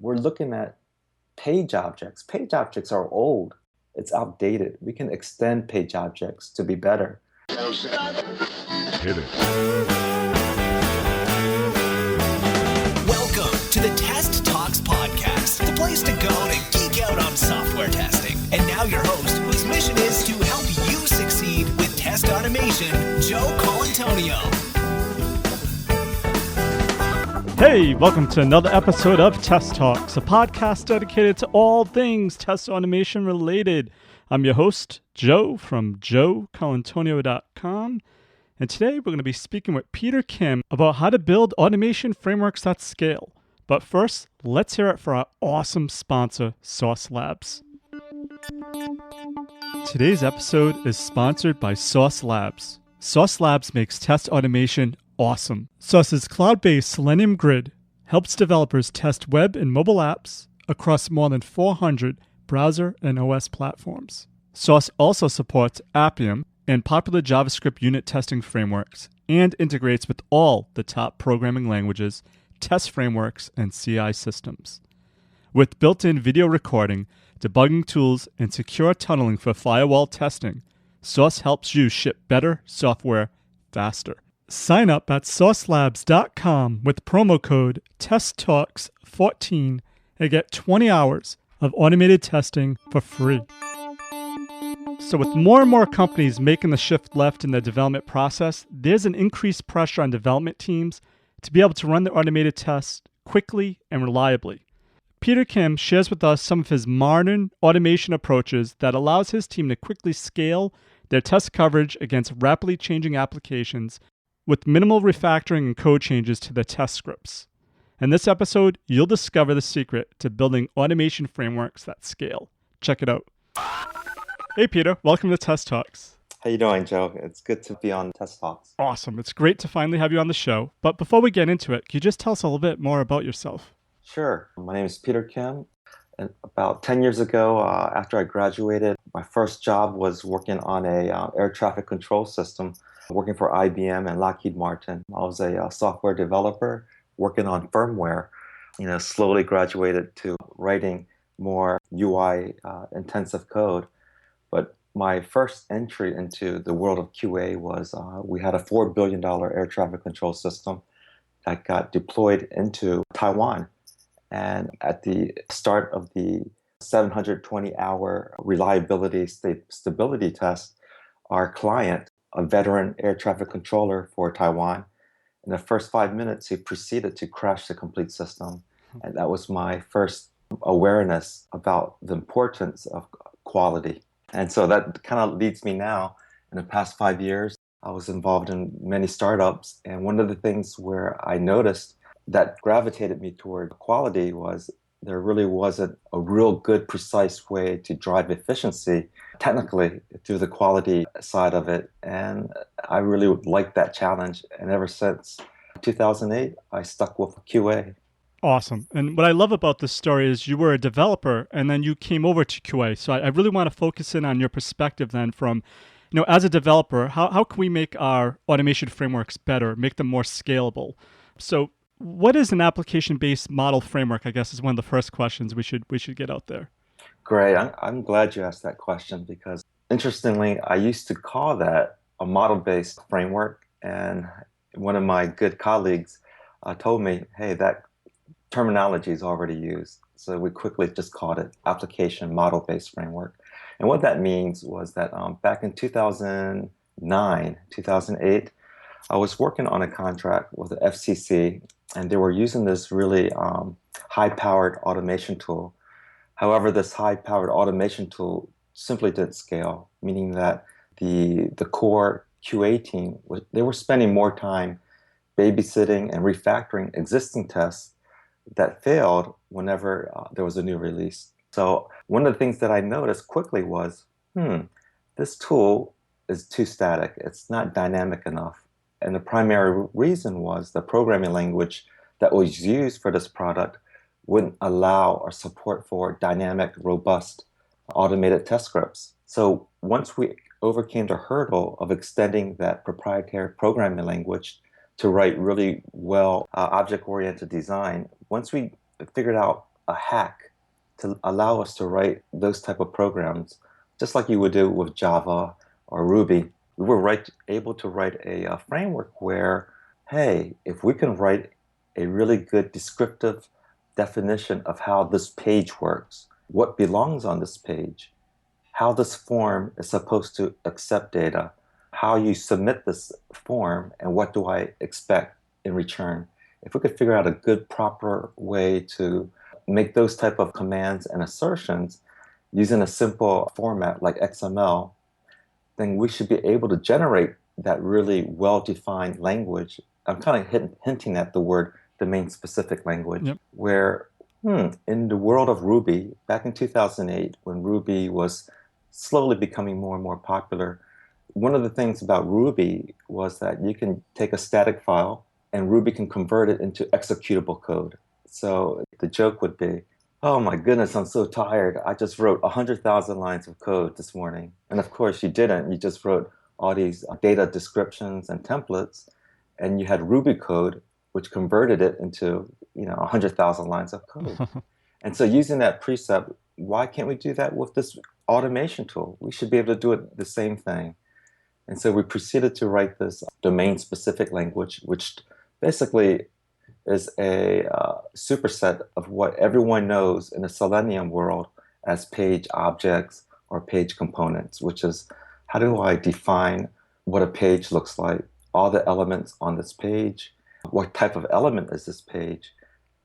we're looking at page objects. Page objects are old. It's outdated. We can extend page objects to be better. Hit it. Welcome to the Test Talks podcast, the place to go to geek out on software testing. And now your host, whose mission is to help you succeed with test automation, Joe Colantonio. Hey, welcome to another episode of Test Talks, a podcast dedicated to all things test automation related. I'm your host, Joe, from joecolantonio.com. And today we're going to be speaking with Peter Kim about how to build automation frameworks that scale. But first, let's hear it for our awesome sponsor, Sauce Labs. Today's episode is sponsored by Sauce Labs. Sauce Labs makes test automation awesome. Sauce's cloud-based Selenium grid helps developers test web and mobile apps across more than 400 browser and OS platforms. Sauce also supports Appium and popular JavaScript unit testing frameworks and integrates with all the top programming languages, test frameworks, and CI systems. With built-in video recording, debugging tools, and secure tunneling for firewall testing, Sauce helps you ship better software faster. Sign up at saucelabs.com with promo code TestTalks14 and get 20 hours of automated testing for free. So with more and more companies making the shift left in their development process, there's an increased pressure on development teams to be able to run their automated tests quickly and reliably. Peter Kim shares with us some of his modern automation approaches that allows his team to quickly scale their test coverage against rapidly changing applications with minimal refactoring and code changes to the test scripts. In this episode, you'll discover the secret to building automation frameworks that scale. Check it out. Hey, Peter. Welcome to Test Talks. How you doing, Joe? It's good to be on Test Talks. Awesome. It's great to finally have you on the show. But before we get into it, can you just tell us a little bit more about yourself? Sure. My name is Peter Kim. And about 10 years ago, after I graduated, my first job was working on a air traffic control system, working for IBM and Lockheed Martin. I was a software developer working on firmware. Slowly graduated to writing more UI intensive code. But my first entry into the world of QA was we had a $4 billion air traffic control system that got deployed into Taiwan. And at the start of the 720-hour reliability stability test, our client, a veteran air traffic controller for Taiwan, in the first 5 minutes, he proceeded to crash the complete system. And that was my first awareness about the importance of quality. And so that kind of leads me now. In the past 5 years, I was involved in many startups. And one of the things where I noticed that gravitated me toward quality was there really wasn't a real good, precise way to drive efficiency technically through the quality side of it. And I really liked that challenge. And ever since 2008, I stuck with QA. Awesome. And what I love about this story is you were a developer and then you came over to QA. So I really want to focus in on your perspective then from, as a developer, how can we make our automation frameworks better, make them more scalable? So what is an application-based model framework, I guess, is one of the first questions we should get out there. Great. I'm glad you asked that question because, interestingly, I used to call that a model-based framework. And one of my good colleagues told me, hey, that terminology is already used. So we quickly just called it application model-based framework. And what that means was that back in 2009, 2008, I was working on a contract with the FCC, and they were using this really high-powered automation tool. However, this high-powered automation tool simply didn't scale, meaning that the core QA team, they were spending more time babysitting and refactoring existing tests that failed whenever there was a new release. So one of the things that I noticed quickly was, this tool is too static. It's not dynamic enough. And the primary reason was the programming language that was used for this product wouldn't allow or support for dynamic, robust, automated test scripts. So once we overcame the hurdle of extending that proprietary programming language to write really well object-oriented design, once we figured out a hack to allow us to write those type of programs, just like you would do with Java or Ruby. We were able to write a framework where, hey, if we can write a really good descriptive definition of how this page works, what belongs on this page, how this form is supposed to accept data, how you submit this form, and what do I expect in return. If we could figure out a good, proper way to make those type of commands and assertions using a simple format like XML, then we should be able to generate that really well-defined language. I'm kind of hinting at the word domain-specific language, Yep. where in the world of Ruby, back in 2008, when Ruby was slowly becoming more and more popular, one of the things about Ruby was that you can take a static file and Ruby can convert it into executable code. So the joke would be, oh my goodness, I'm so tired. I just wrote 100,000 lines of code this morning. And of course, you didn't. You just wrote all these data descriptions and templates, and you had Ruby code, which converted it into 100,000 lines of code. And so using that precept, why can't we do that with this automation tool? We should be able to do it the same thing. And so we proceeded to write this domain-specific language, which basically is a superset of what everyone knows in the Selenium world as page objects or page components, which is how do I define what a page looks like, all the elements on this page, what type of element is this page,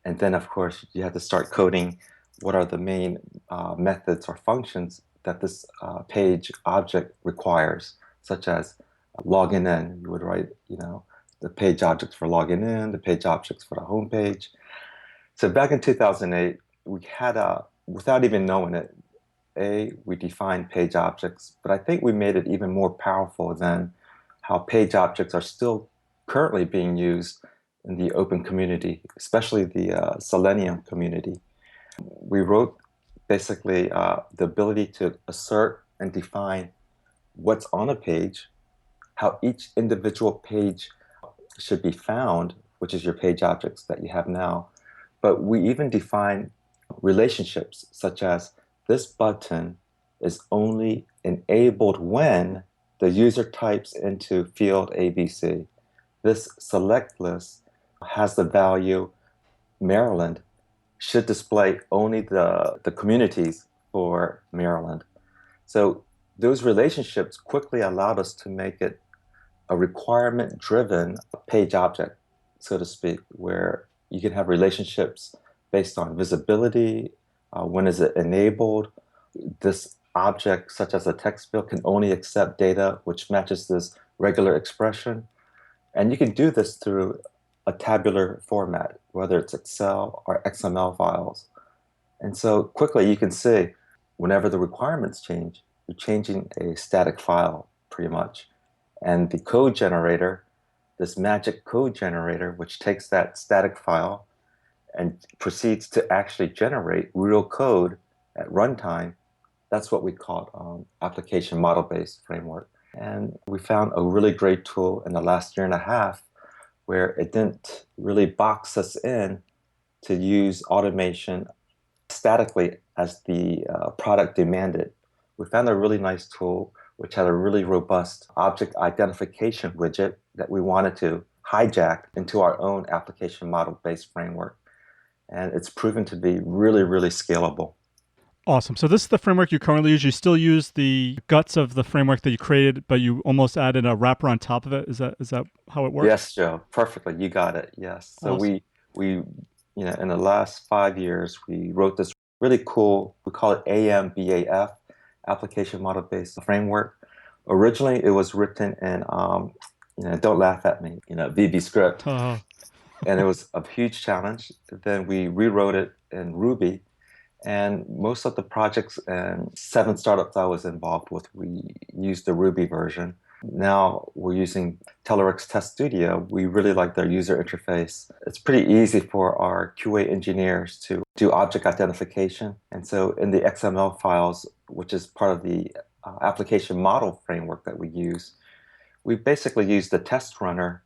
and then of course you have to start coding what are the main methods or functions that this page object requires, such as logging in. You would write, the page objects for logging in, the page objects for the home page. So back in 2008, we had without even knowing it, we defined page objects, but I think we made it even more powerful than how page objects are still currently being used in the open community, especially the Selenium community. We wrote basically the ability to assert and define what's on a page, how each individual page should be found, which is your page objects that you have now. But we even define relationships such as this button is only enabled when the user types into field ABC. This select list has the value Maryland, should display only the communities for Maryland. So those relationships quickly allowed us to make it a requirement-driven page object, so to speak, where you can have relationships based on visibility, when is it enabled, this object, such as a text field, can only accept data which matches this regular expression. And you can do this through a tabular format, whether it's Excel or XML files. And so quickly you can see whenever the requirements change, you're changing a static file pretty much. And the code generator, this magic code generator, which takes that static file and proceeds to actually generate real code at runtime, that's what we call application model-based framework. And we found a really great tool in the last year and a half where it didn't really box us in to use automation statically as the product demanded. We found a really nice tool which had a really robust object identification widget that we wanted to hijack into our own application model-based framework. And it's proven to be really, really scalable. Awesome. So this is the framework you currently use. You still use the guts of the framework that you created, but you almost added a wrapper on top of it. Is that how it works? Yes, Joe. Perfectly. You got it. Yes. So Awesome. we in the last 5 years, we wrote this really cool, we call it AMBAF, application model-based framework. Originally, it was written in, don't laugh at me, VB script. And it was a huge challenge. Then we rewrote it in Ruby. And most of the projects and 7 startups I was involved with, we used the Ruby version. Now we're using Telerik Test Studio. We really like their user interface. It's pretty easy for our QA engineers to do object identification. And so in the XML files, which is part of the application model framework that we use, we basically use the test runner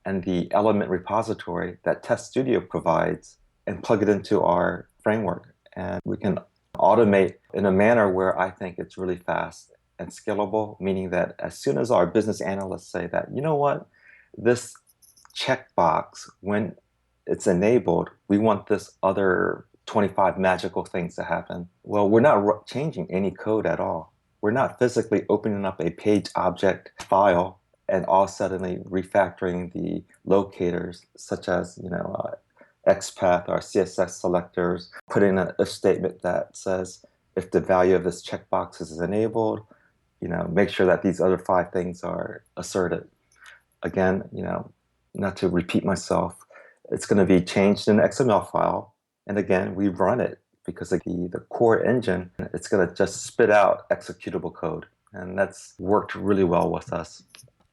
and the element repository that Test Studio provides and plug it into our framework. And we can automate in a manner where I think it's really fast and scalable, meaning that as soon as our business analysts say that, you know what, this checkbox, when it's enabled, we want this other 25 magical things to happen. Well, we're not changing any code at all. We're not physically opening up a page object file and all suddenly refactoring the locators, such as XPath or CSS selectors, putting in a statement that says if the value of this checkbox is enabled, make sure that these other 5 things are asserted. Again, not to repeat myself, it's going to be changed in an XML file. And again, we run it because the core engine, it's going to just spit out executable code. And that's worked really well with us.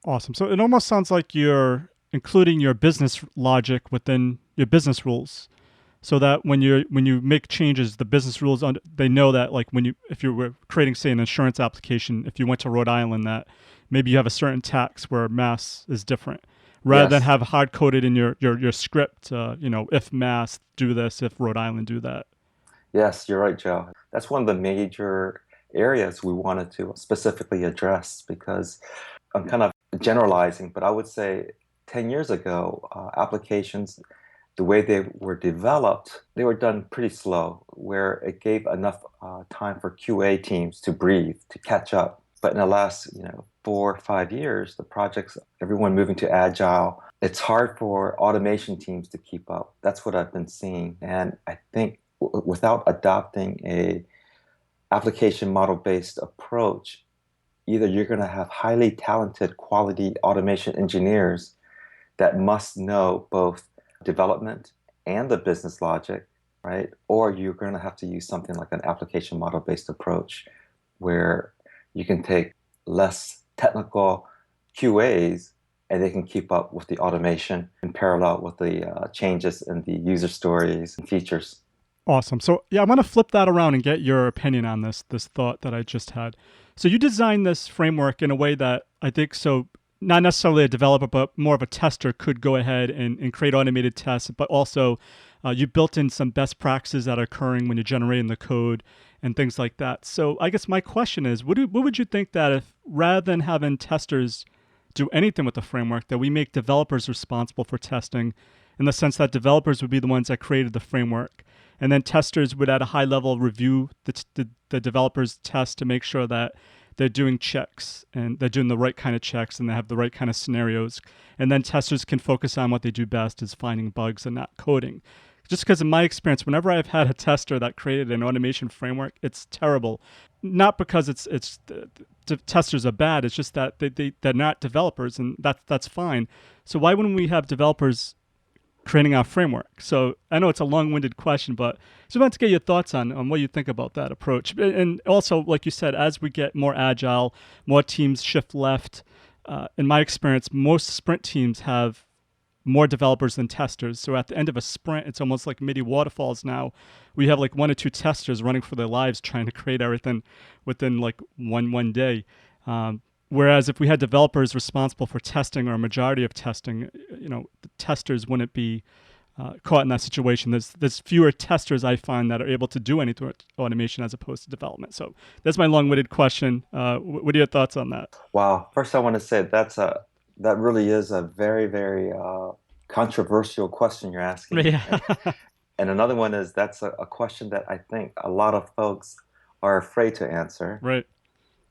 Awesome. So it almost sounds like you're including your business logic within your business rules, so that when you make changes, the business rules they know that, like if you were creating, say, an insurance application, if you went to Rhode Island, that maybe you have a certain tax where Mass is different, rather than have hard coded in your script. If Mass do this, if Rhode Island do that. Yes, you're right, Joe. That's one of the major areas we wanted to specifically address, because I'm kind of generalizing, but I would say 10 years ago, applications, the way they were developed, they were done pretty slow, where it gave enough time for QA teams to breathe, to catch up. But in the last 4 or 5 years, the projects, everyone moving to Agile, it's hard for automation teams to keep up. That's what I've been seeing. And I think without adopting a application model-based approach, either you're going to have highly talented quality automation engineers that must know both development and the business logic, right? Or you're going to have to use something like an application model-based approach, where you can take less technical QAs and they can keep up with the automation in parallel with the changes in the user stories and features. Awesome. So yeah, I'm going to flip that around and get your opinion on this thought that I just had. So you designed this framework in a way that I think, so not necessarily a developer, but more of a tester could go ahead and create automated tests, but also you built in some best practices that are occurring when you're generating the code and things like that. So I guess my question is, what would you think that if, rather than having testers do anything with the framework, that we make developers responsible for testing, in the sense that developers would be the ones that created the framework, and then testers would at a high level review the developer's test to make sure that they're doing checks and they're doing the right kind of checks and they have the right kind of scenarios. And then testers can focus on what they do best, is finding bugs and not coding. Just because in my experience, whenever I've had a tester that created an automation framework, it's terrible. Not because the testers are bad, it's just that they're not developers, and that's fine. So why wouldn't we have developers creating our framework? So I know it's a long-winded question, but just wanted to get your thoughts on what you think about that approach. And also, like you said, as we get more agile, more teams shift left. In my experience, most sprint teams have more developers than testers. So at the end of a sprint, it's almost like MIDI waterfalls now. We have like 1 or 2 testers running for their lives trying to create everything within like one day. Whereas if we had developers responsible for testing, or a majority of testing, the testers wouldn't be caught in that situation. There's fewer testers, I find, that are able to do anything with automation as opposed to development. So that's my long-winded question. What are your thoughts on that? Wow. First, I want to say that really is a very, very controversial question you're asking. Yeah. And another one is, that's a question that I think a lot of folks are afraid to answer. Right.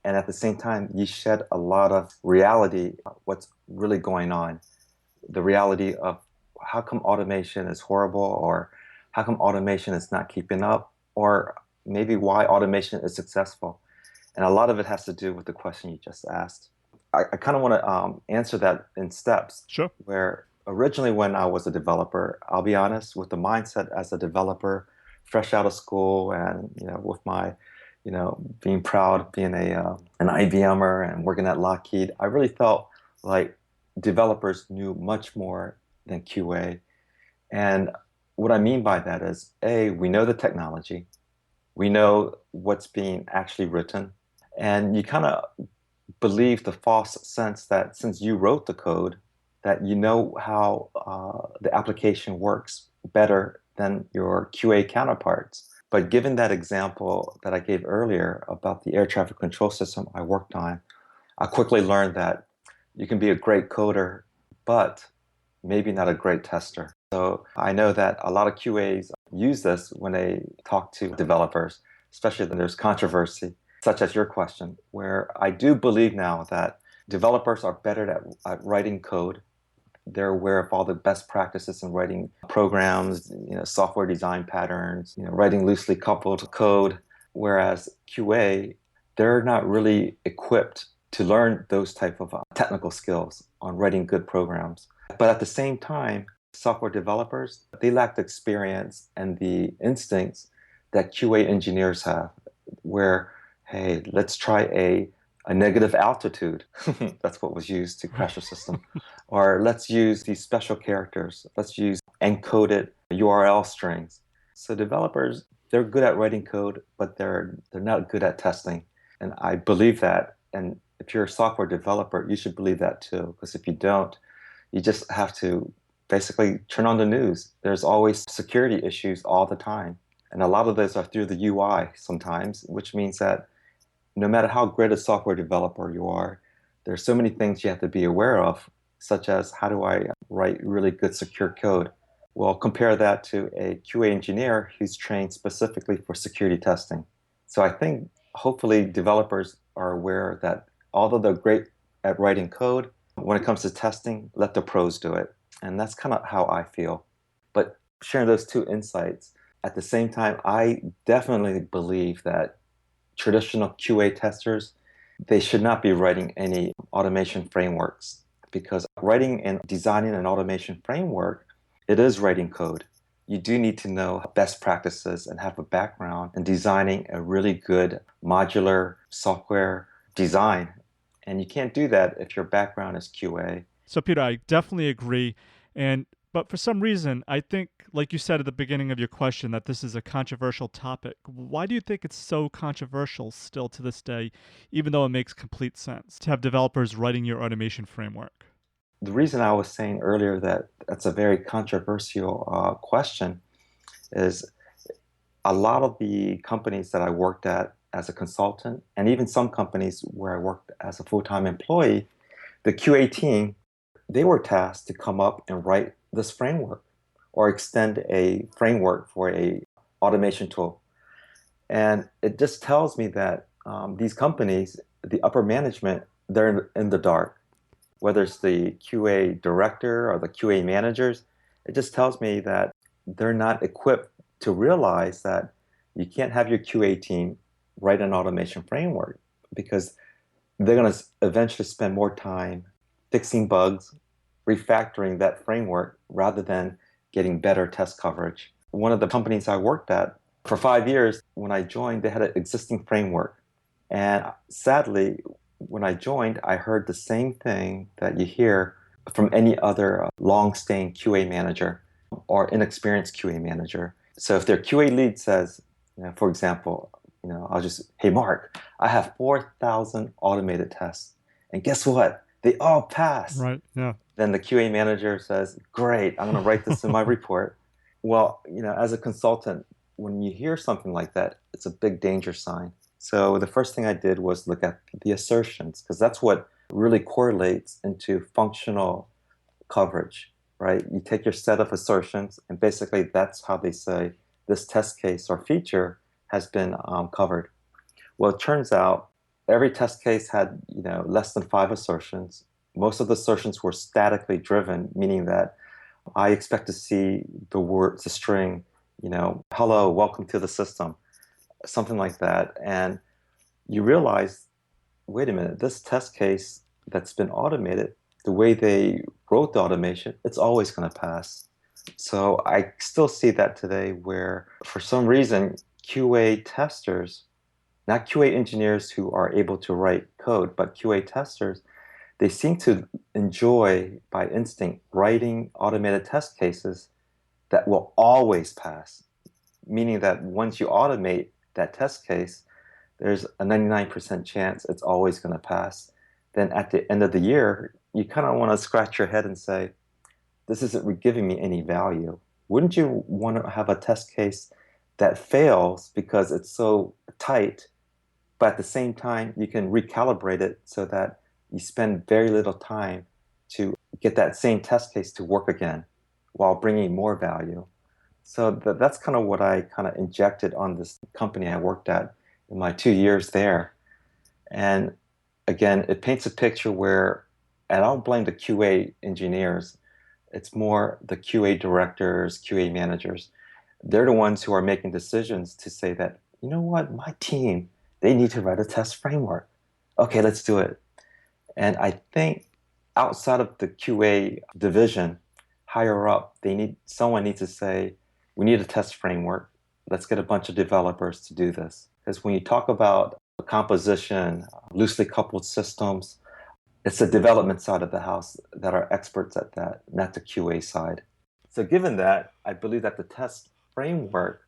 And at the same time, you shed a lot of reality, what's really going on. The reality of how come automation is horrible, or how come automation is not keeping up, or maybe why automation is successful. And a lot of it has to do with the question you just asked. I kind of want to answer that in steps. Sure. Where originally, when I was a developer, I'll be honest, with the mindset as a developer, fresh out of school, and with my being proud, being an IBMer and working at Lockheed, I really felt like developers knew much more than QA. And what I mean by that is, A, we know the technology, we know what's being actually written, and you kind of believe the false sense that since you wrote the code, that you know how the application works better than your QA counterparts. But given that example that I gave earlier about the air traffic control system I worked on, I quickly learned that you can be a great coder, but maybe not a great tester. So I know that a lot of QAs use this when they talk to developers, especially when there's controversy, such as your question, where I do believe now that developers are better at writing code. They're aware of all the best practices in writing programs, software design patterns, writing loosely coupled code. Whereas QA, they're not really equipped to learn those type of technical skills on writing good programs. But at the same time, software developers, they lack the experience and the instincts that QA engineers have, where, hey, let's try a negative altitude. That's what was used to crash the system. Or let's use these special characters. Let's use encoded URL strings. So developers, they're good at writing code, but they're not good at testing. And I believe that. And if you're a software developer, you should believe that too. Because if you don't, you just have to basically turn on the news. There's always security issues all the time. And a lot of those are through the UI sometimes, which means that no matter how great a software developer you are, there's so many things you have to be aware of, such as how do I write really good secure code? Well, compare that to a QA engineer who's trained specifically for security testing. So I think hopefully developers are aware that although they're great at writing code, when it comes to testing, let the pros do it. And that's kind of how I feel. But sharing those two insights, at the same time, I definitely believe that traditional QA testers, they should not be writing any automation frameworks, because writing and designing an automation framework, it is writing code. You do need to know best practices and have a background in designing a really good modular software design. And you can't do that if your background is QA. So, Peter, I definitely agree. But for some reason, I think, like you said at the beginning of your question, that this is a controversial topic. Why do you think it's so controversial still to this day, even though it makes complete sense to have developers writing your automation framework? The reason I was saying earlier that that's a very controversial question is a lot of the companies that I worked at as a consultant, and even some companies where I worked as a full-time employee, the QA team, they were tasked to come up and write this framework or extend a framework for a automation tool. And it just tells me that these companies, the upper management, they're in the dark. Whether it's the QA director or the QA managers, it just tells me that they're not equipped to realize that you can't have your QA team write an automation framework, because they're going to eventually spend more time fixing bugs, refactoring that framework rather than getting better test coverage. One of the companies I worked at, for 5 years, when I joined, they had an existing framework. And sadly, when I joined, I heard the same thing that you hear from any other long-staying QA manager or inexperienced QA manager. So if their QA lead says, for example, I'll just, hey, Mark, I have 4,000 automated tests. And guess what? They all pass. Right, yeah. Then the QA manager says, great, I'm going to write this in my report. Well, as a consultant, when you hear something like that, it's a big danger sign. So the first thing I did was look at the assertions, because that's what really correlates into functional coverage, right? You take your set of assertions, and basically that's how they say this test case or feature has been covered. Well, it turns out every test case had less than 5 assertions. Most of the assertions were statically driven, meaning that I expect to see the words, the string, hello, welcome to the system, something like that. And you realize, wait a minute, this test case that's been automated, the way they wrote the automation, it's always going to pass. So I still see that today, where for some reason, QA testers, not QA engineers who are able to write code, but QA testers, they seem to enjoy, by instinct, writing automated test cases that will always pass. Meaning that once you automate that test case, there's a 99% chance it's always going to pass. Then at the end of the year, you kind of want to scratch your head and say, this isn't giving me any value. wouldn't you want to have a test case that fails because it's so tight, but at the same time, you can recalibrate it so that you spend very little time to get that same test case to work again while bringing more value. So that's kind of what I kind of injected on this company I worked at in my 2 years there. And again, it paints a picture where, and I don't blame the QA engineers, it's more the QA directors, QA managers. They're the ones who are making decisions to say that, you know what, my team, they need to write a test framework. Okay, let's do it. And I think outside of the QA division, higher up, someone needs to say, we need a test framework. Let's get a bunch of developers to do this. Because when you talk about composition, loosely coupled systems, it's the development side of the house that are experts at that, not the QA side. So given that, I believe that the test framework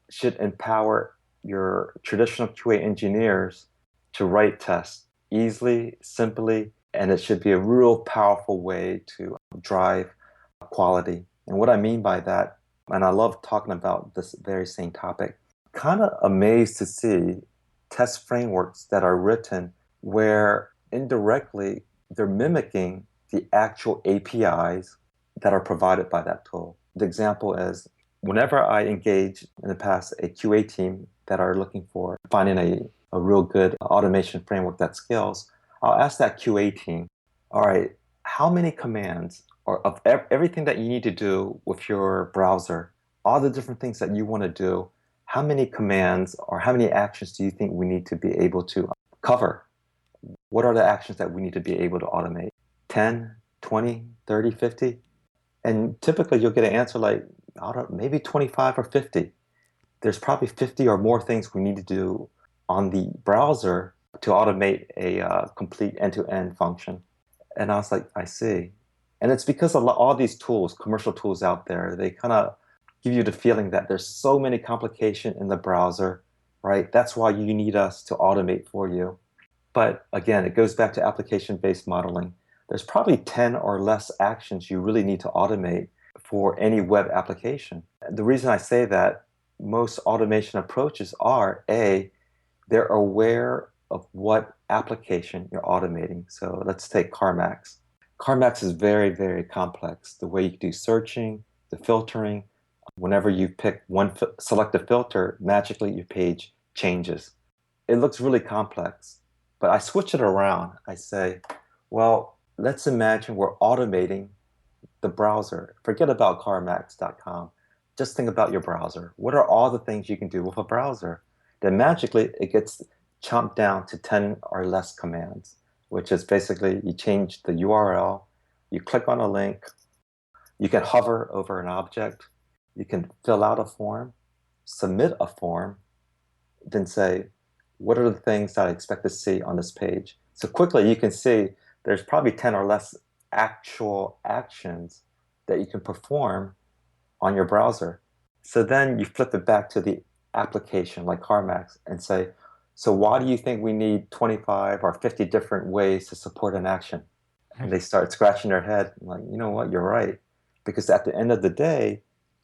should empower your traditional QA engineers to write tests easily, simply, and it should be a real powerful way to drive quality. And what I mean by that, and I love talking about this very same topic, kind of amazed to see test frameworks that are written where indirectly they're mimicking the actual APIs that are provided by that tool. The example is whenever I engage in the past a QA team that are looking for finding a real good automation framework that scales, I'll ask that QA team, all right, how many commands or of everything that you need to do with your browser, all the different things that you want to do, how many commands or how many actions do you think we need to be able to cover? What are the actions that we need to be able to automate? 10, 20, 30, 50? And typically you'll get an answer like, I don't know, maybe 25 or 50. There's probably 50 or more things we need to do on the browser to automate a complete end-to-end function. And I was like, I see. And it's because all these tools, commercial tools out there, they kind of give you the feeling that there's so many complications in the browser, right? That's why you need us to automate for you. But again, it goes back to application-based modeling. There's probably 10 or less actions you really need to automate for any web application. The reason I say that, most automation approaches are, A, they're aware of what application you're automating. So let's take CarMax. CarMax is very, very complex. The way you do searching, the filtering, whenever you pick select a filter, magically your page changes. It looks really complex, but I switch it around. I say, well, let's imagine we're automating the browser. Forget about CarMax.com. Just think about your browser. What are all the things you can do with a browser? Then magically it gets chomped down to 10 or less commands, which is basically you change the URL, you click on a link, you can hover over an object, you can fill out a form, submit a form, then say, what are the things that I expect to see on this page? So quickly you can see there's probably 10 or less actual actions that you can perform on your browser. So then you flip it back to the application like CarMax and say, so why do you think we need 25 or 50 different ways to support an action? And they start scratching their head like, you know what, you're right. Because at the end of the day,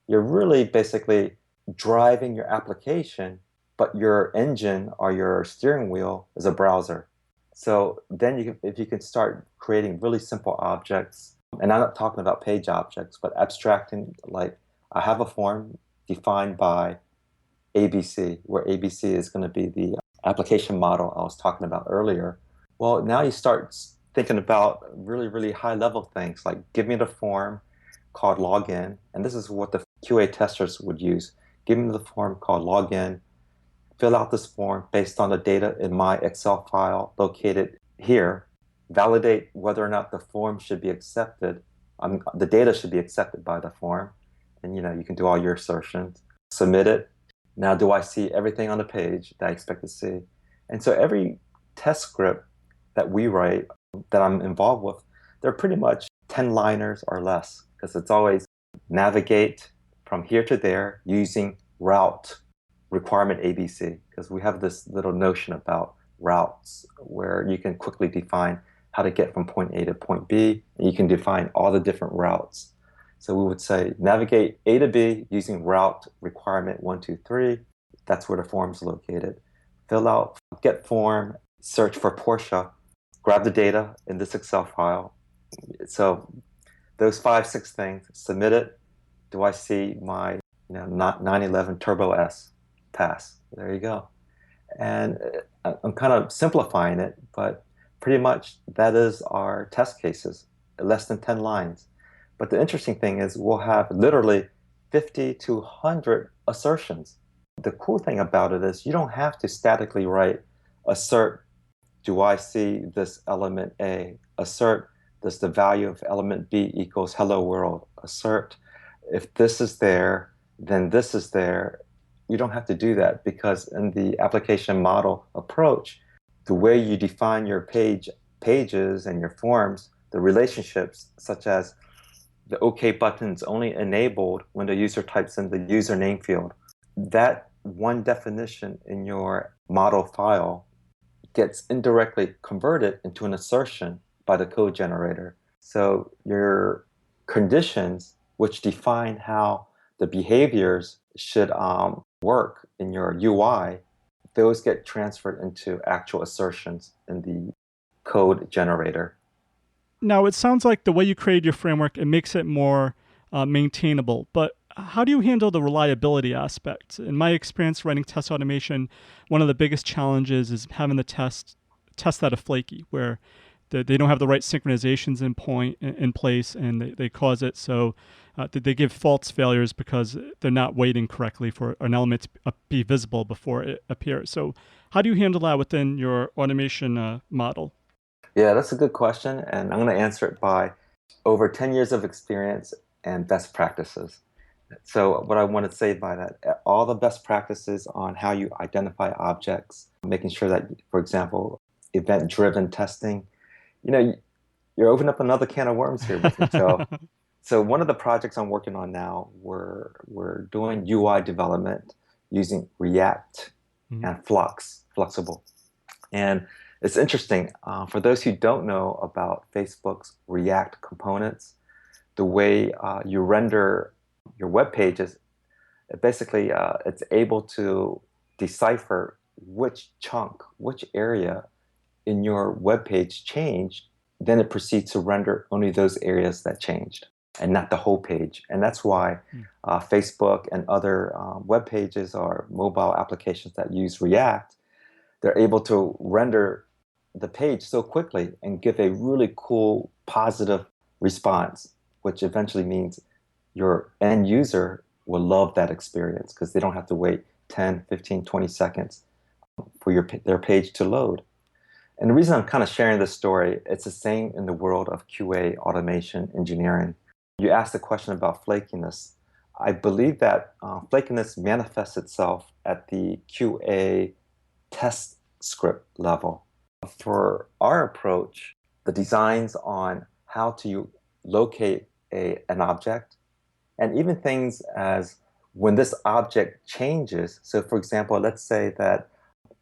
you're really basically driving your application, but your engine or your steering wheel is a browser. So then if you can start creating really simple objects, and I'm not talking about page objects, but abstracting, like I have a form defined by ABC, where ABC is going to be the application model I was talking about earlier. Well, now you start thinking about really, really high level things like give me the form called login. And this is what the QA testers would use. Give me the form called login, fill out this form based on the data in my Excel file located here, validate whether or not the form should be accepted. The data should be accepted by the form. And you can do all your assertions, submit it. Now, do I see everything on the page that I expect to see? And so every test script that we write, that I'm involved with, they're pretty much 10-liners or less, because it's always navigate from here to there using route requirement ABC, because we have this little notion about routes where you can quickly define how to get from point A to point B, and you can define all the different routes. So we would say navigate A to B using route requirement 123. That's where the form is located. Fill out get form, search for Porsche, grab the data in this Excel file. So those 5, 6 things, submit it. Do I see my 911 Turbo S pass? There you go. And I'm kind of simplifying it, but pretty much that is our test cases, less than 10 lines. But the interesting thing is we'll have literally 50 to 100 assertions. The cool thing about it is you don't have to statically write assert, do I see this element A? Assert, does the value of element B equals hello world? Assert, if this is there, then this is there. You don't have to do that because in the application model approach, the way you define your pages and your forms, the relationships, such as the OK button is only enabled when the user types in the username field. That one definition in your model file gets indirectly converted into an assertion by the code generator. So your conditions, which define how the behaviors should work in your UI, those get transferred into actual assertions in the code generator. Now, it sounds like the way you created your framework, it makes it more maintainable. But how do you handle the reliability aspect? In my experience writing test automation, one of the biggest challenges is having the test that are flaky, where they don't have the right synchronizations in place, and they cause it so they give false failures because they're not waiting correctly for an element to be visible before it appears. So how do you handle that within your automation model? Yeah, that's a good question, and I'm going to answer it by over 10 years of experience and best practices. So what I want to say by that, all the best practices on how you identify objects, making sure that, for example, event-driven testing, you're opening up another can of worms here with me, Joe. So one of the projects I'm working on now, we're doing UI development using React and Flexible. And it's interesting. For those who don't know about Facebook's React components, the way you render your web pages, basically it's able to decipher which chunk, which area in your web page changed. Then it proceeds to render only those areas that changed and not the whole page. And that's why Facebook and other web pages or mobile applications that use React, they're able to render the page so quickly and give a really cool positive response, which eventually means your end user will love that experience because they don't have to wait 10, 15, 20 seconds for their page to load. And the reason I'm kind of sharing this story, it's the same in the world of QA automation engineering. You asked the question about flakiness. I believe that flakiness manifests itself at the QA test script level. For our approach, the designs on how to locate an object, and even things as when this object changes. So for example, let's say that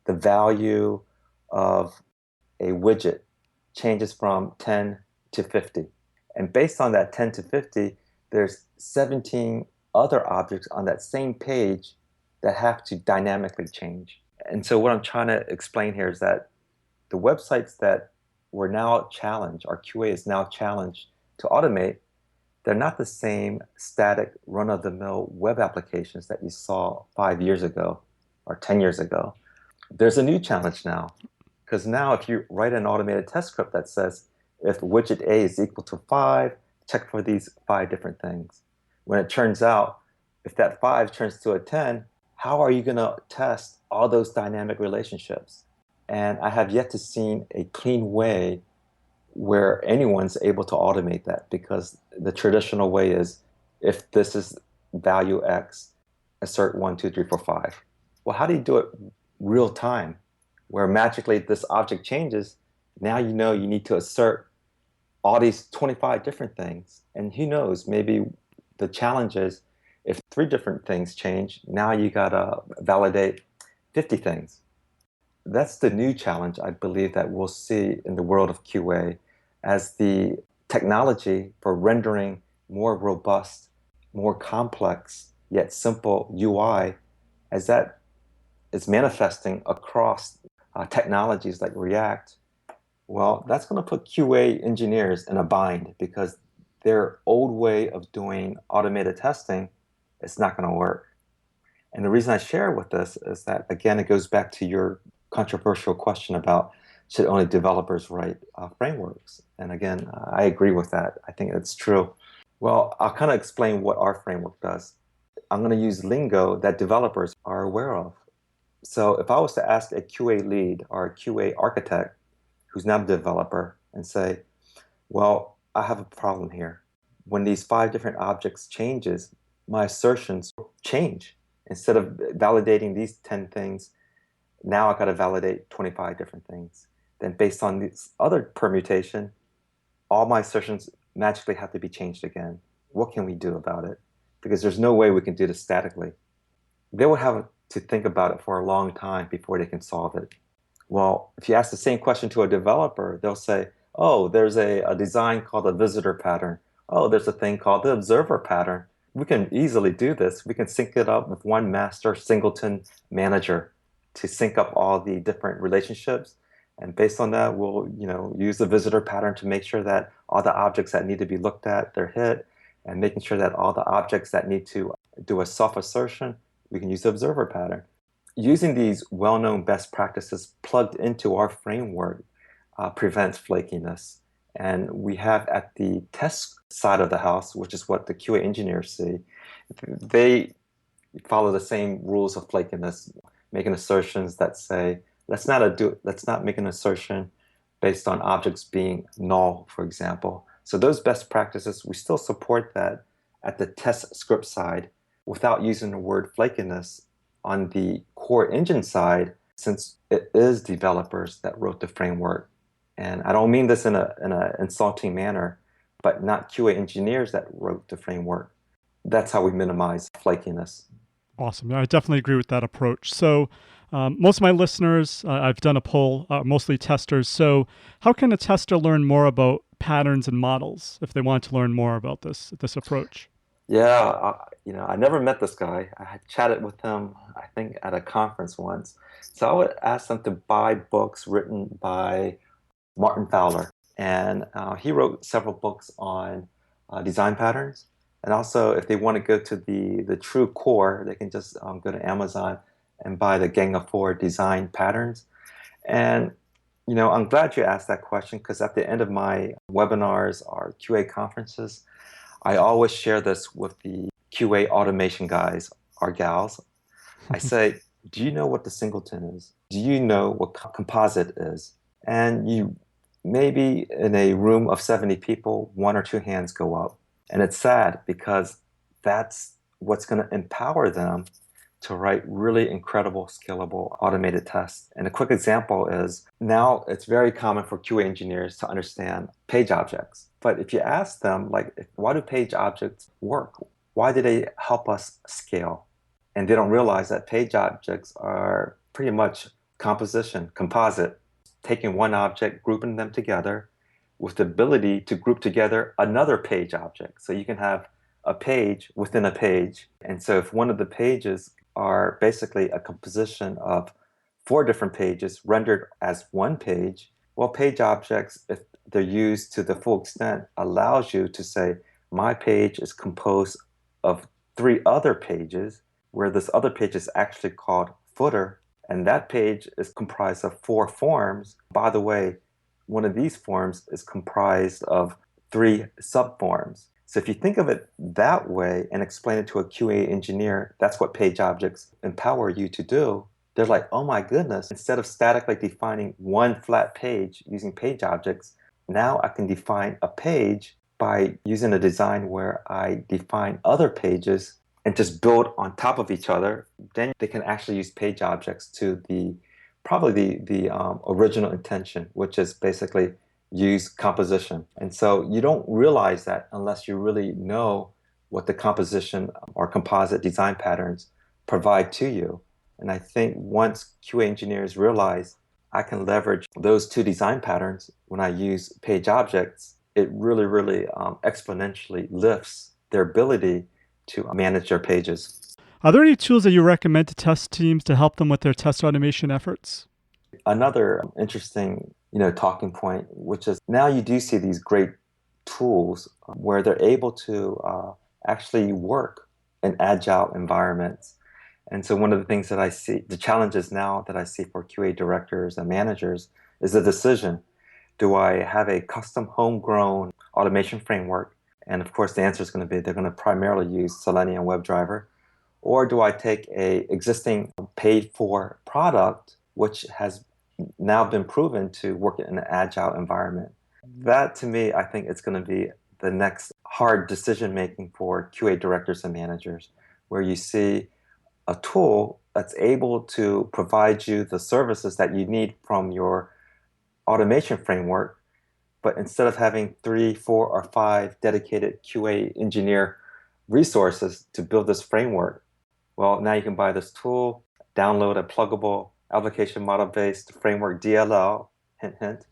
the value of a widget changes from 10 to 50. And based on that 10 to 50, there's 17 other objects on that same page that have to dynamically change. And so what I'm trying to explain here is that the websites that we're now challenged, our QA is now challenged to automate, they're not the same static run-of-the-mill web applications that you saw 5 years ago or 10 years ago. There's a new challenge now, because now if you write an automated test script that says, if widget A is equal to 5, check for these 5 different things. When it turns out, if that 5 turns to a 10, how are you going to test all those dynamic relationships? And I have yet to see a clean way where anyone's able to automate that, because the traditional way is, if this is value X, assert 1, 2, 3, 4, 5. Well, how do you do it real time, where magically this object changes? Now you know you need to assert all these 25 different things. And who knows, maybe the challenge is, if 3 different things change, now you got to validate 50 things. That's the new challenge I believe that we'll see in the world of QA, as the technology for rendering more robust, more complex, yet simple UI as that is manifesting across technologies like React, well, that's going to put QA engineers in a bind because their old way of doing automated testing is not going to work. And the reason I share with this is that, again, it goes back to your controversial question about should only developers write frameworks? And again, I agree with that. I think it's true. Well, I'll kind of explain what our framework does. I'm going to use lingo that developers are aware of. So if I was to ask a QA lead or a QA architect who's not a developer and say, well, I have a problem here. When these 5 different objects changes, my assertions change. Instead of validating these 10 things, now I got to validate 25 different things. Then based on this other permutation, all my assertions magically have to be changed again. What can we do about it? Because there's no way we can do this statically. They will have to think about it for a long time before they can solve it. Well, if you ask the same question to a developer, they'll say, oh, there's a design called a visitor pattern. Oh, there's a thing called the observer pattern. We can easily do this. We can sync it up with one master singleton manager to sync up all the different relationships. And based on that, we'll use the visitor pattern to make sure that all the objects that need to be looked at, they're hit, and making sure that all the objects that need to do a self-assertion, we can use the observer pattern. Using these well-known best practices plugged into our framework prevents flakiness. And we have at the test side of the house, which is what the QA engineers see, they follow the same rules of flakiness, making assertions that say, let's not make an assertion based on objects being null, for example. So those best practices, we still support that at the test script side without using the word flakiness on the core engine side, since it is developers that wrote the framework. And I don't mean this in an insulting manner, but not QA engineers that wrote the framework. That's how we minimize flakiness. Awesome. I definitely agree with that approach. So most of my listeners, I've done a poll, mostly testers. So how can a tester learn more about patterns and models if they want to learn more about this approach? Yeah, I never met this guy. I had chatted with him, I think, at a conference once. So I would ask them to buy books written by Martin Fowler. And he wrote several books on design patterns. And also, if they want to go to the true core, they can just go to Amazon and buy the Gang of Four design patterns. And, I'm glad you asked that question because at the end of my webinars or QA conferences, I always share this with the QA automation guys or gals. I say, do you know what the singleton is? Do you know what composite is? And you maybe in a room of 70 people, 1 or 2 hands go up. And it's sad because that's what's going to empower them to write really incredible, scalable, automated tests. And a quick example is now it's very common for QA engineers to understand page objects. But if you ask them, why do page objects work? Why do they help us scale? And they don't realize that page objects are pretty much composite, taking one object, grouping them together with the ability to group together another page object. So you can have a page within a page. And so if one of the pages are basically a composition of 4 different pages rendered as one page, well, page objects, if they're used to the full extent, allows you to say, my page is composed of 3 other pages, where this other page is actually called footer, and that page is comprised of 4 forms. By the way, one of these forms is comprised of 3 subforms. So if you think of it that way and explain it to a QA engineer, that's what page objects empower you to do. They're like, oh my goodness, instead of statically defining one flat page using page objects, now I can define a page by using a design where I define other pages and just build on top of each other. Then they can actually use page objects to probably the original intention, which is basically use composition. And so you don't realize that unless you really know what the composition or composite design patterns provide to you. And I think once QA engineers realize I can leverage those 2 design patterns when I use page objects, it really, really exponentially lifts their ability to manage their pages. Are there any tools that you recommend to test teams to help them with their test automation efforts? Another interesting, talking point, which is now you do see these great tools where they're able to actually work in agile environments. And so one of the things that I see, the challenges now that I see for QA directors and managers is the decision. Do I have a custom homegrown automation framework? And of course, the answer is going to be they're going to primarily use Selenium WebDriver. Or do I take a existing paid for product, which has now been proven to work in an agile environment? That to me, I think it's going to be the next hard decision making for QA directors and managers, where you see a tool that's able to provide you the services that you need from your automation framework, but instead of having 3, 4, or 5 dedicated QA engineer resources to build this framework, well, now you can buy this tool, download a pluggable application model-based framework DLL, hint, hint,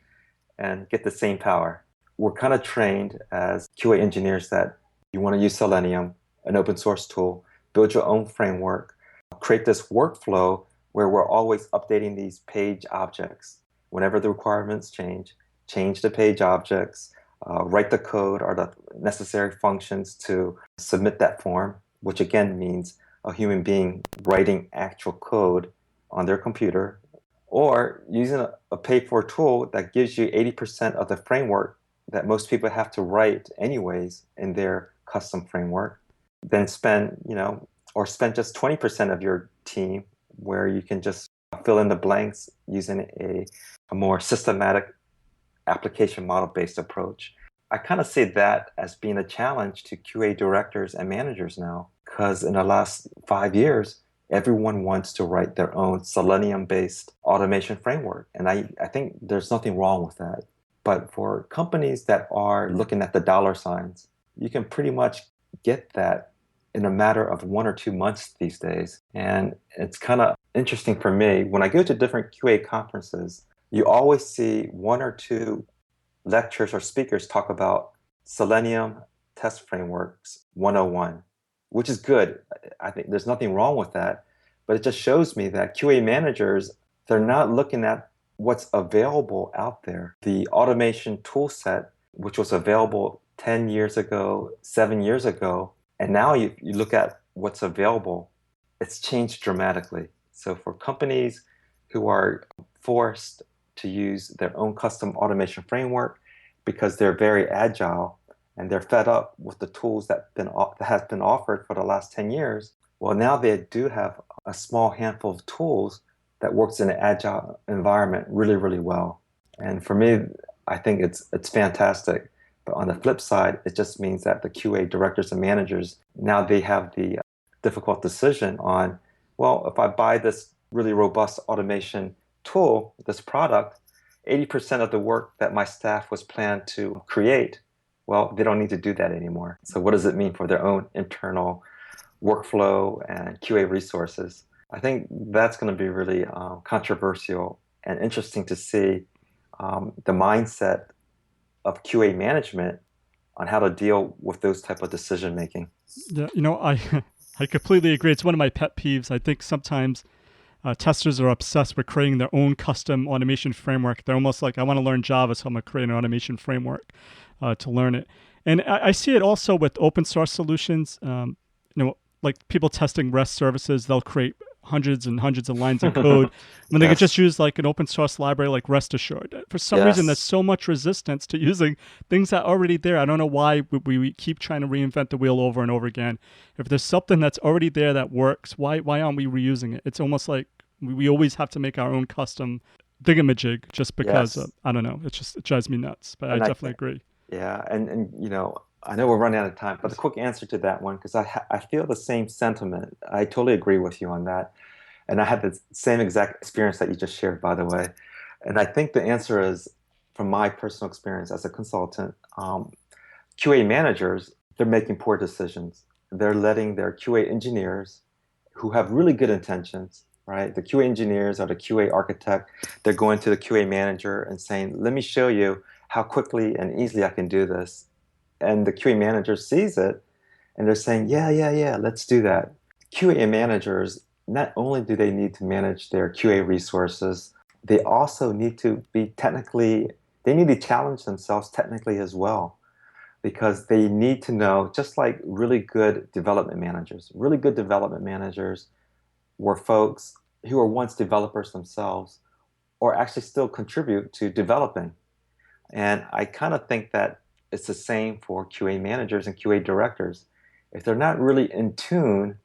and get the same power. We're kind of trained as QA engineers that you want to use Selenium, an open source tool, build your own framework, create this workflow where we're always updating these page objects. Whenever the requirements change the page objects, write the code or the necessary functions to submit that form, which again means a human being writing actual code on their computer, or using a paid-for tool that gives you 80% of the framework that most people have to write anyways in their custom framework, then spend just 20% of your team where you can just fill in the blanks using a more systematic application model-based approach. I kind of see that as being a challenge to QA directors and managers now, because in the last 5 years, everyone wants to write their own Selenium-based automation framework. And I think there's nothing wrong with that. But for companies that are looking at the dollar signs, you can pretty much get that in a matter of 1 or 2 months these days. And it's kind of interesting for me. When I go to different QA conferences, you always see 1 or 2 lectures or speakers talk about Selenium Test Frameworks 101, which is good. I think there's nothing wrong with that, but it just shows me that QA managers, they're not looking at what's available out there. The automation tool set, which was available 10 years ago, 7 years ago, and now you look at what's available, it's changed dramatically. So for companies who are forced to use their own custom automation framework because they're very agile and they're fed up with the tools that have been offered for the last 10 years, well, now they do have a small handful of tools that works in an agile environment really, really well. And for me, I think it's fantastic. But on the flip side, it just means that the QA directors and managers, now they have the difficult decision on, well, if I buy this really robust automation tool, this product, 80% of the work that my staff was planned to create, well, they don't need to do that anymore. So what does it mean for their own internal workflow and QA resources? I think that's going to be really controversial and interesting to see the mindset of QA management on how to deal with those type of decision making. Yeah, I completely agree. It's one of my pet peeves. I think sometimes testers are obsessed with creating their own custom automation framework. They're almost like, I want to learn Java, so I'm going to create an automation framework to learn it. And I see it also with open source solutions. Like people testing REST services, they'll create hundreds and hundreds of lines of code when they could just use like an open source library like Rest Assured. For some reason, there's so much resistance to using things that are already there. I don't know why we keep trying to reinvent the wheel over and over again. If there's something that's already there that works, why aren't we reusing it? It's almost like we always have to make our own custom thingamajig just because I don't know. It drives me nuts. But I definitely agree. Yeah, and I know we're running out of time, but the quick answer to that one, because I feel the same sentiment. I totally agree with you on that. And I had the same exact experience that you just shared, by the way. And I think the answer is, from my personal experience as a consultant, QA managers, they're making poor decisions. They're letting their QA engineers, who have really good intentions, right? The QA engineers or the QA architect, they're going to the QA manager and saying, let me show you how quickly and easily I can do this. And the QA manager sees it and they're saying, yeah, let's do that. QA managers, not only do they need to manage their QA resources, they also need to be they need to challenge themselves technically as well, because they need to know, just like really good development managers were folks who were once developers themselves or actually still contribute to developing. And I kind of think that it's the same for QA managers and QA directors. If they're not really in tune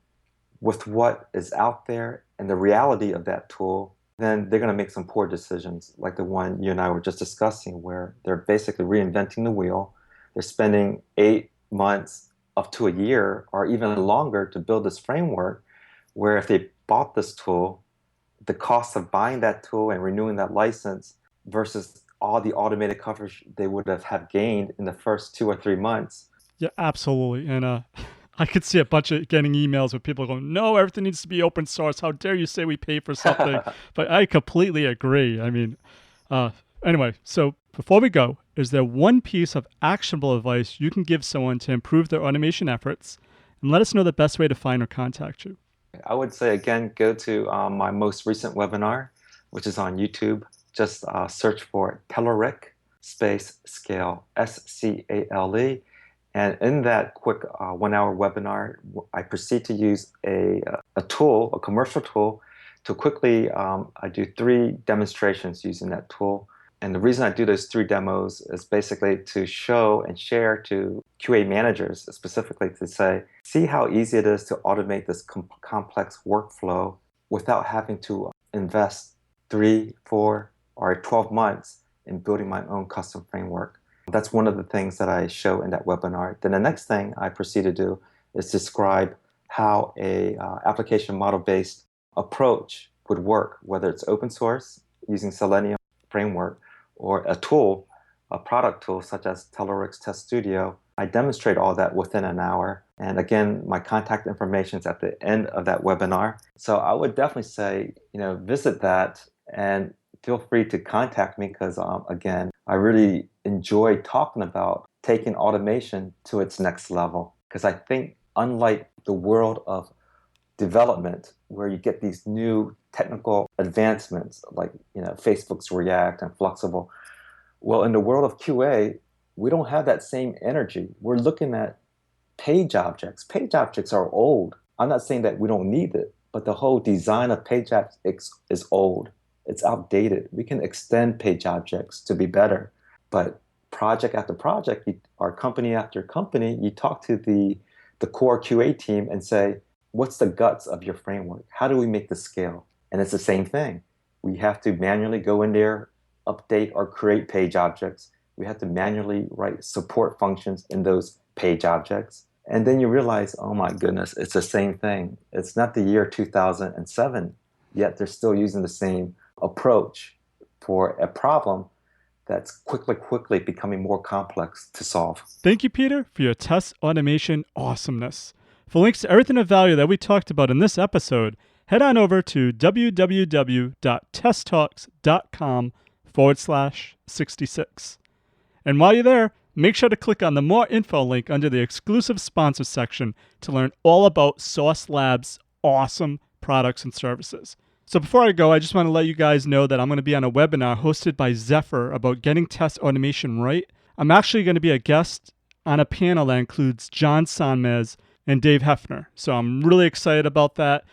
with what is out there and the reality of that tool, then they're going to make some poor decisions, like the one you and I were just discussing, where they're basically reinventing the wheel. They're spending 8 months up to a year or even longer to build this framework, where if they bought this tool, the cost of buying that tool and renewing that license versus all the automated coverage they would have gained in the first 2 or 3 months. Yeah, absolutely. And I could see a bunch of getting emails with people going, no, everything needs to be open source. How dare you say we pay for something? But I completely agree. I mean, anyway, so before we go, is there one piece of actionable advice you can give someone to improve their automation efforts? And let us know the best way to find or contact you. I would say, again, go to my most recent webinar, which is on YouTube. Just search for Telerik space scale, SCALE. And in that quick 1 hour webinar, I proceed to use a tool, a commercial tool, to quickly, I do 3 demonstrations using that tool. And the reason I do those 3 demos is basically to show and share to QA managers, specifically to say, see how easy it is to automate this complex workflow without having to invest 3, 4, or 12 months in building my own custom framework. That's one of the things that I show in that webinar. Then the next thing I proceed to do is describe how a application model-based approach would work, whether it's open source using Selenium framework or a tool, a product tool such as Telerik's Test Studio. I demonstrate all that within an hour. And again, my contact information is at the end of that webinar. So I would definitely say, visit that and feel free to contact me, because again, I really enjoy talking about taking automation to its next level. Because I think, unlike the world of development, where you get these new technical advancements like Facebook's React and Flexible, well, in the world of QA, we don't have that same energy. We're looking at page objects. Page objects are old. I'm not saying that we don't need it, but the whole design of page objects is old. It's outdated. We can extend page objects to be better, but project after project, or company after company, you talk to the core QA team and say, what's the guts of your framework? How do we make this scale? And it's the same thing. We have to manually go in there, update or create page objects. We have to manually write support functions in those page objects. And then you realize, oh my goodness, it's the same thing. It's not the year 2007, yet they're still using the same approach for a problem that's quickly becoming more complex to solve. Thank you, Peter, for your test automation awesomeness. For links to everything of value that we talked about in this episode, head on over to www.testtalks.com/66. And while you're there, make sure to click on the More Info link under the exclusive sponsor section to learn all about Sauce Labs' awesome products and services. So before I go, I just want to let you guys know that I'm going to be on a webinar hosted by Zephyr about getting test automation right. I'm actually going to be a guest on a panel that includes John Sonmez and Dave Hefner. So I'm really excited about that.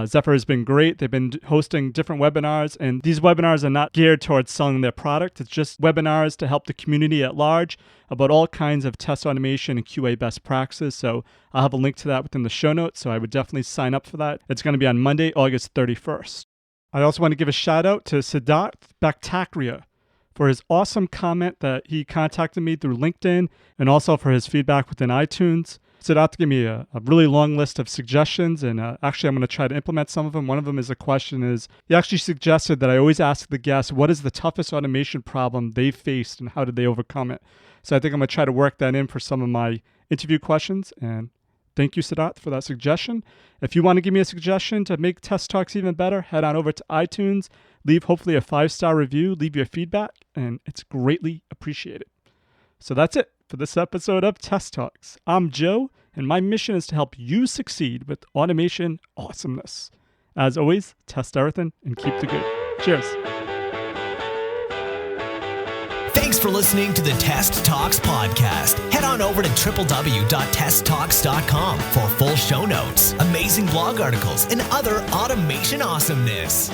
Zephyr has been great. They've been hosting different webinars, and these webinars are not geared towards selling their product. It's just webinars to help the community at large about all kinds of test automation and QA best practices. So I'll have a link to that within the show notes, so I would definitely sign up for that. It's going to be on Monday, August 31st. I also want to give a shout out to Siddharth Bhattacharya for his awesome comment that he contacted me through LinkedIn, and also for his feedback within iTunes. Siddharth gave me a really long list of suggestions, and actually I'm going to try to implement some of them. One of them is he actually suggested that I always ask the guest, what is the toughest automation problem they faced and how did they overcome it? So I think I'm going to try to work that in for some of my interview questions, and Thank you, Siddharth, for that suggestion. If you want to give me a suggestion to make Test Talks even better, head on over to iTunes, leave hopefully a 5-star review, leave your feedback, and it's greatly appreciated. So that's it for this episode of Test Talks. I'm Joe, and my mission is to help you succeed with automation awesomeness. As always, test everything and keep the good. Cheers. Thanks for listening to the Test Talks podcast. Head on over to www.testtalks.com for full show notes, amazing blog articles, and other automation awesomeness.